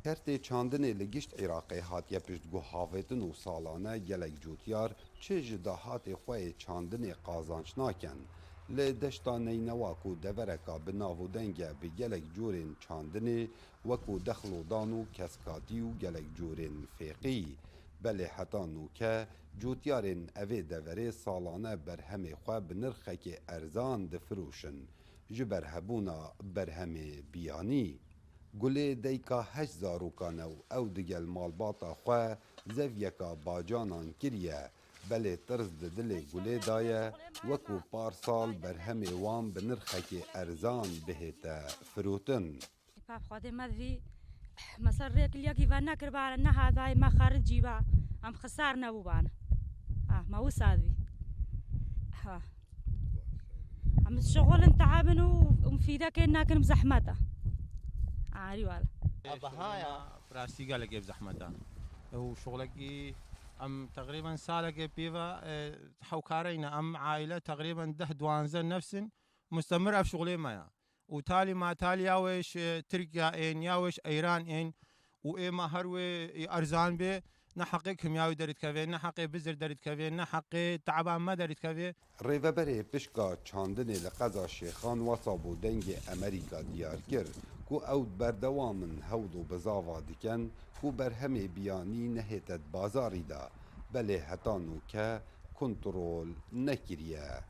Kertê çandinê li gişt Iraqê hatiye piştguhavêtin û salane gelek cûtiyar çi ji dahatê xwe yê çandinê qazanç nakin. Li deşta Neynewak û devereka bi nav û denge bi gelek curên çandinê wekû dexlodan û keskatî û gelek curên fêqî. Belê heta nûke cûtiyarên evê deverê salane berhemê xwe bi nirxekê erzan difirûşin ji ber hebûna berhemê biyanî. Gulê deyka 8 zarokan ew digel malbata xwe zevyeka bacanan kiriye. Belê tirz di dilê gulê daye wekû parsal berhemê wan bi nirxekê erzan bihête firotin. مثلا ريك اللي كيف نكر بان هذا ما خارج جيبا ام خسارنا بوبانا ما وسادي ها ام الشغل تعبن ومفيدة كنا كن بزحمته عاري ولا ابهايا براسي قال لك بزحمته هو شغلك ام تقريبا سالك بيفا حوكارينا ام عائله تقريبا 12 نفس مستمره في شغلي ما وتالي ما تالي ياوش تركيا ان ياوش ايران ان واما هروي ارزان به نحقق كيمياوي دريت كافي نحقق بزر دريت كافي نحقق تعبان ما دريت كافي Rêveberê pişka çandinê li qeza Şêxan wasa bû dengê Amerîka diyar kir ku ew berdewam in hewd û bizava dikin ku berhemê biyanî nehête bazarî da belê heta nûke kontrol nekiriye.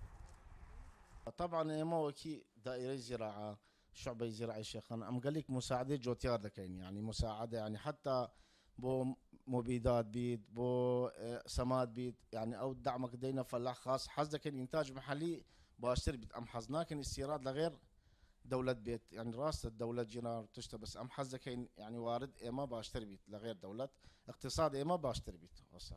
طبعا ايما وكي دائره الزراعه شعبه زراعي شيخان ام قال لك مساعده جوتيار دكين يعني مساعده يعني حتى بو مبيدات بيت بو سماد بيت يعني او دعمك دينا فلاح خاص حزدك انتاج محلي باشتري بيت ام حزناكن استيراد لغير دولة بيت يعني راس الدولة جينار تشتى بس ام حزدك يعني وارد ايما باشتري بيت لغير دولة اقتصاد ايما باشتري بيت وصا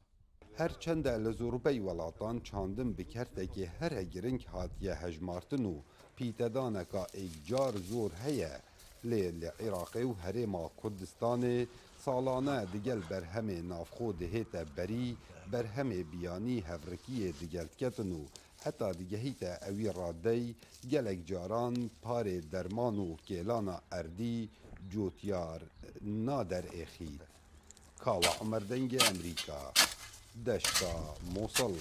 Her çende li zorbey welatan çandin bi kertekê here giring hatiye hejmartin û pîtedaneka êkcar zor heye. Lê li Iraqê û Herêma Kurdistanê salane digel berhemê navxwe dihête berî, berhemê biyanî hevrikiyê digeltketin û heta digehîte ewî radey gelek caran parê derman û kêlana erdî cotiyar naderêxî. Kawa Emer dengê Emerîka. دشتا موصل